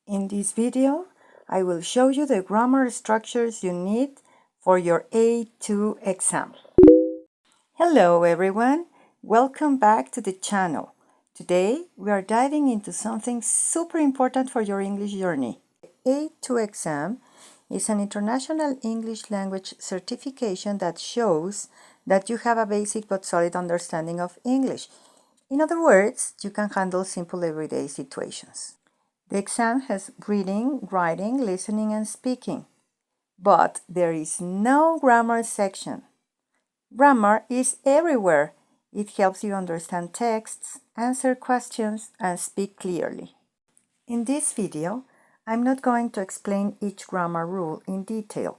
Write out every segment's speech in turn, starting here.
In this video, I will show you the grammar structures you need for your A2 exam. Hello everyone, welcome back to the channel. Today we are diving into something super important for your English journey. A2 exam is an international English language certification that shows that you have a basic but solid understanding of English. In other words, you can handle simple everyday situations. The exam has reading, writing, listening, and speaking. But there is no grammar section. Grammar is everywhere. It helps you understand texts, answer questions, and speak clearly. In this video, I'm not going to explain each grammar rule in detail.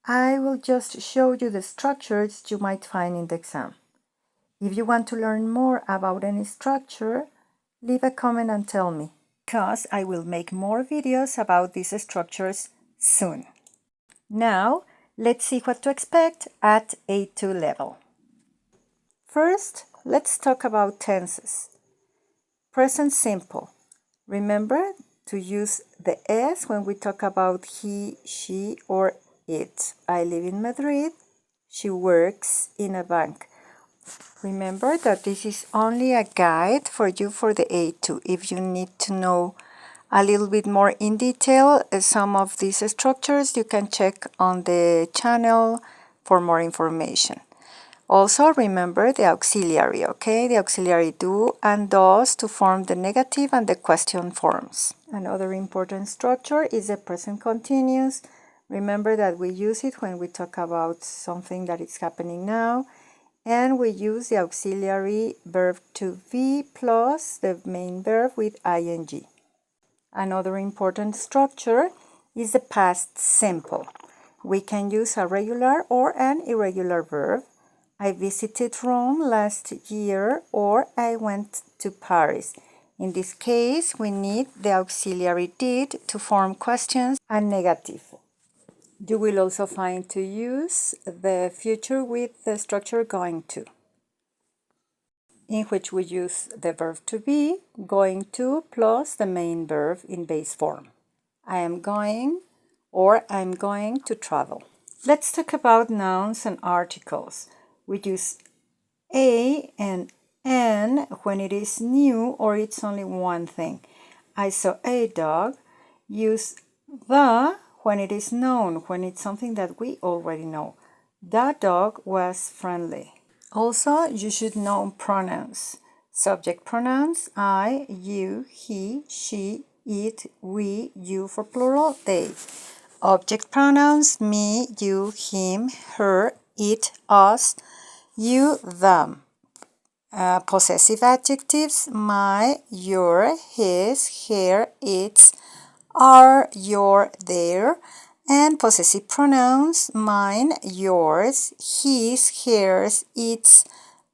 I will just show you the structures you might find in the exam. If you want to learn more about any structure, leave a comment and tell me, because I will make more videos about these structures soon. Now, let's see what to expect at A2 level. First, let's talk about tenses. Present simple. Remember to use the S when we talk about he, she, or it. I live in Madrid. She works in a bank. Remember that this is only a guide for you for the A2. If you need to know a little bit more in detail some of these structures, you can check on the channel for more information. Also remember the auxiliary, okay? The auxiliary do and does to form the negative and the question forms. Another important structure is the present continuous. Remember that we use it when we talk about something that is happening now, and we use the auxiliary verb to be plus the main verb with ing. Another important structure is the past simple. We can use a regular or an irregular verb. I visited Rome last year, or I went to Paris. In this case, we need the auxiliary did to form questions and negative. You will also find to use the future with the structure going to, in which we use the verb to be, going to, plus the main verb in base form. I am going, or I'm going to travel. Let's talk about nouns and articles. We use a and an when it is new or it's only one thing. I saw a dog. Use the when it is known, when it's something that we already know. That dog was friendly. Also, you should know pronouns. Subject pronouns, I, you, he, she, it, we, you for plural, they. Object pronouns, me, you, him, her, it, us, you, them. Possessive adjectives, my, your, his, her, its, our, your, their. And possessive pronouns, mine, yours, his, hers, its,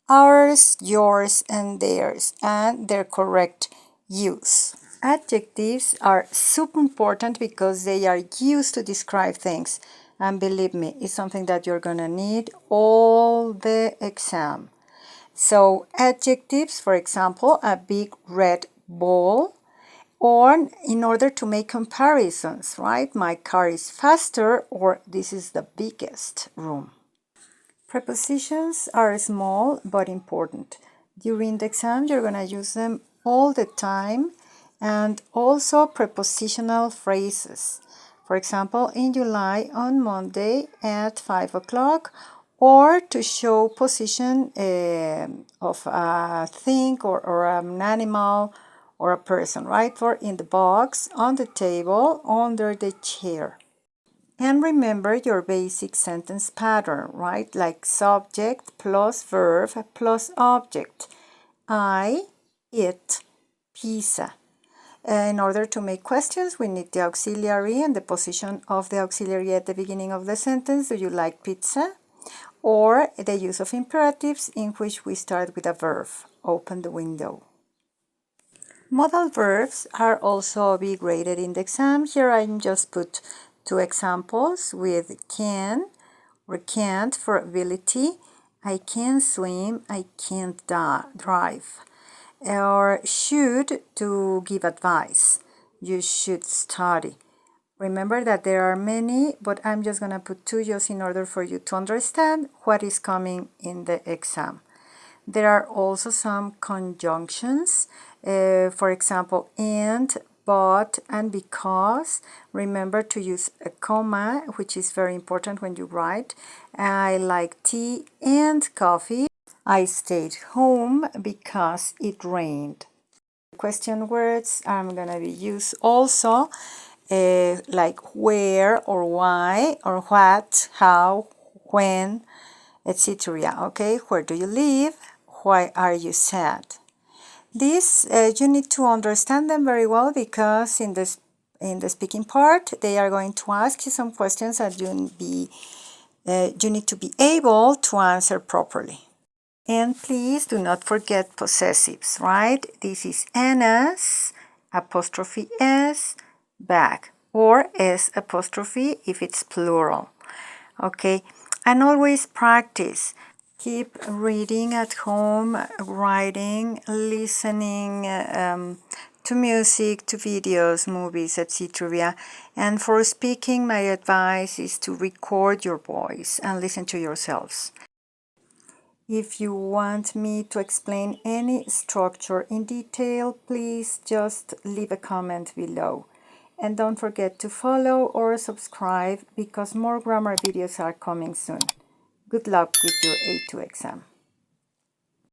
ours, yours, and theirs, and their correct use. Adjectives are super important because they are used to describe things. And believe me, it's something that you're gonna need all the exam. So adjectives, for example, a big red ball, or in order to make comparisons, right? My car is faster, or this is the biggest room. Prepositions are small but important. During the exam, you're going to use them all the time, and also prepositional phrases. For example, in July on Monday at 5 o'clock, or to show position of a thing or an animal or a person, right? For in the box, on the table, under the chair. And remember your basic sentence pattern, right? Like subject plus verb plus object. I eat pizza. In order to make questions, we need the auxiliary and the position of the auxiliary at the beginning of the sentence. Do you like pizza? Or the use of imperatives in which we start with a verb. Open the window. Modal verbs are also be graded in the exam. Here I just put two examples with can or can't for ability. I can swim, I can't drive. Or should to give advice. you should study. Remember that there are many, but I'm just going to put two just in order for you to understand what is coming in the exam. There are also some conjunctions, for example, and, but, and because. Remember to use a comma, which is very important when you write. I like tea and coffee. I stayed home because it rained. Question words I'm going to be used also like where or why or what, how, when, etc. Okay, where do you live? Why are you sad? These you need to understand them very well because in the speaking part they are going to ask you some questions that you need to be able to answer properly. And please do not forget possessives, right? This is Anna's, apostrophe S, bag, or S apostrophe if it's plural. Okay, and always practice. Keep reading at home, writing, listening to music, to videos, movies, etc. And for speaking, my advice is to record your voice and listen to yourselves. If you want me to explain any structure in detail, please just leave a comment below. And don't forget to follow or subscribe because more grammar videos are coming soon. Good luck with your A2 exam.